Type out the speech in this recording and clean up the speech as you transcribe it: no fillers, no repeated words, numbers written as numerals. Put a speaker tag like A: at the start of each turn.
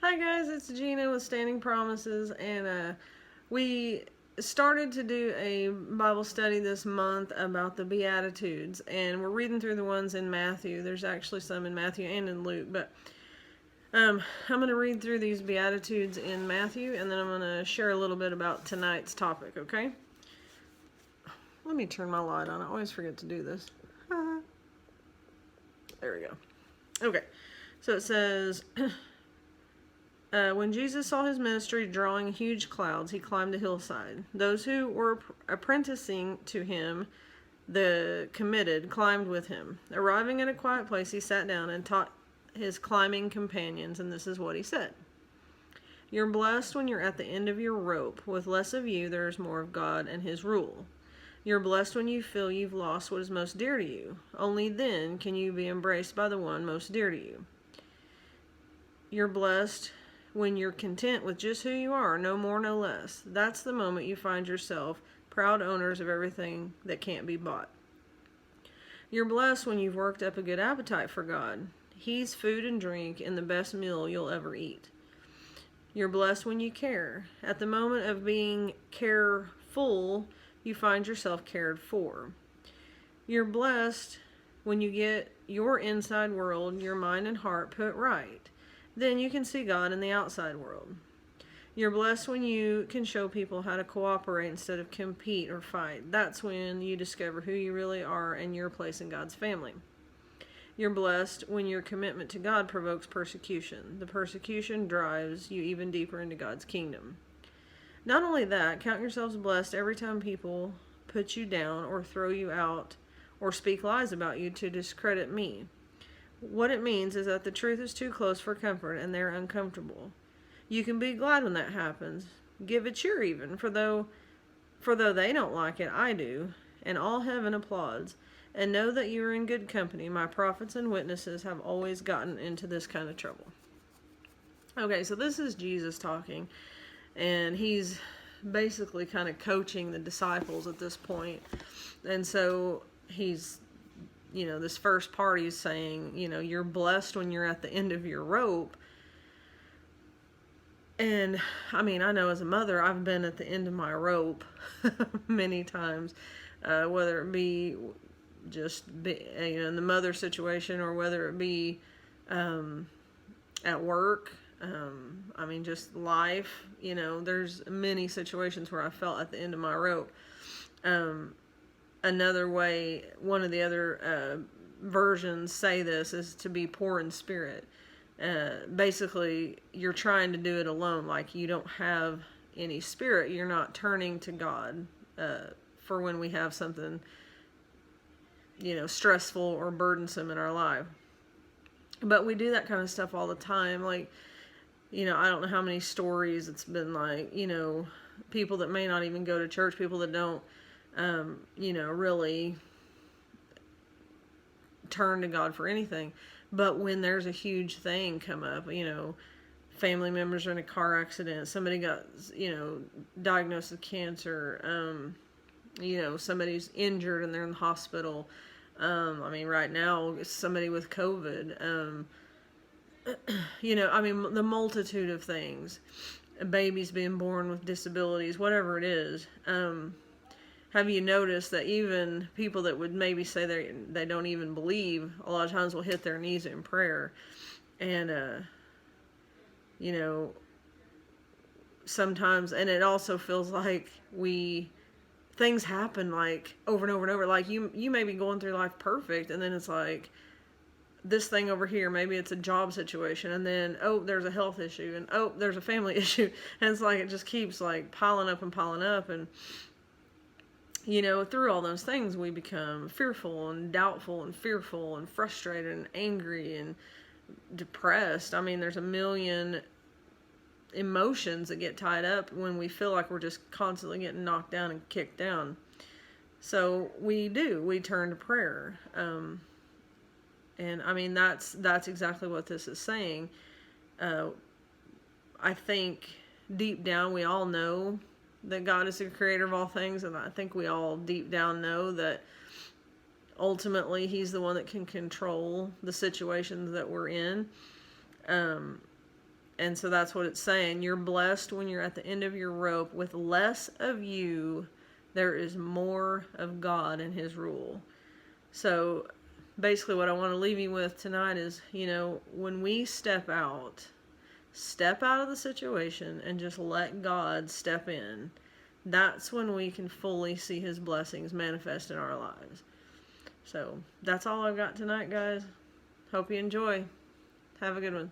A: Hi guys, it's Gina with Standing Promises, and we started to do a Bible study this month about the Beatitudes, and we're reading through the ones in Matthew. There's actually some in Matthew and in Luke, but I'm going to read through these Beatitudes in Matthew, and then I'm going to share a little bit about tonight's topic, okay? Let me turn my light on. I always forget to do this. There we go. Okay, so it says... when Jesus saw his ministry drawing huge crowds, he climbed a hillside. Those who were apprenticing to him, the committed, climbed with him. Arriving at a quiet place, he sat down and taught his climbing companions, and this is what he said. You're blessed when you're at the end of your rope. With less of you, there is more of God and his rule. You're blessed when you feel you've lost what is most dear to you. Only then can you be embraced by the one most dear to you. You're blessed when you're content with just who you are, no more, no less. That's the moment you find yourself proud owners of everything that can't be bought. You're blessed when you've worked up a good appetite for God. He's food and drink and the best meal you'll ever eat. You're blessed when you care. At the moment of being careful, you find yourself cared for. You're blessed when you get your inside world, your mind and heart put right. Then you can see God in the outside world. You're blessed when you can show people how to cooperate instead of compete or fight. That's when you discover who you really are and your place in God's family. You're blessed when your commitment to God provokes persecution. The persecution drives you even deeper into God's kingdom. Not only that, count yourselves blessed every time people put you down or throw you out or speak lies about you to discredit me. What it means is that the truth is too close for comfort and they're uncomfortable. You can be glad when that happens. Give a cheer even, for though they don't like it, I do, and all heaven applauds. And know that you are in good company. My prophets and witnesses have always gotten into this kind of trouble. Okay, so this is Jesus talking, and he's basically kind of coaching the disciples at this point. And so he's this first part he's saying, you're blessed when you're at the end of your rope. And I mean, I know as a mother, I've been at the end of my rope many times, whether it be in the mother situation or whether it be at work. I mean, just life, there's many situations where I felt at the end of my rope. Another way, one of the other versions say this is to be poor in spirit. Basically, you're trying to do it alone, like you don't have any spirit. You're not turning to God for when we have something, stressful or burdensome in our life. But we do that kind of stuff all the time. Like, I don't know how many stories it's been like, people that may not even go to church, people that don't really turn to God for anything. But when there's a huge thing come up, family members are in a car accident, somebody got, diagnosed with cancer, somebody's injured and they're in the hospital. I mean, right now, somebody with COVID, the multitude of things, babies being born with disabilities, whatever it is. Have you noticed that even people that would maybe say they don't even believe, a lot of times will hit their knees in prayer. And, sometimes, and it also feels like things happen like over and over and over. Like you may be going through life perfect, and then it's like this thing over here, maybe it's a job situation, and then, there's a health issue, and there's a family issue. And it's like, it just keeps like piling up and piling up. And, through all those things, we become fearful and doubtful and fearful and frustrated and angry and depressed. I mean, there's a million emotions that get tied up when we feel like we're just constantly getting knocked down and kicked down. So we turn to prayer. And I mean, that's exactly what this is saying. I think deep down we all know that God is the creator of all things, and I think we all deep down know that ultimately he's the one that can control the situations that we're in. And so that's what it's saying. You're blessed when you're at the end of your rope. With less of you, there is more of God and His rule. So basically what I want to leave you with tonight is, when we step out of the situation and just let God step in, that's when we can fully see His blessings manifest in our lives. So that's all I've got tonight, guys. Hope you enjoy. Have a good one.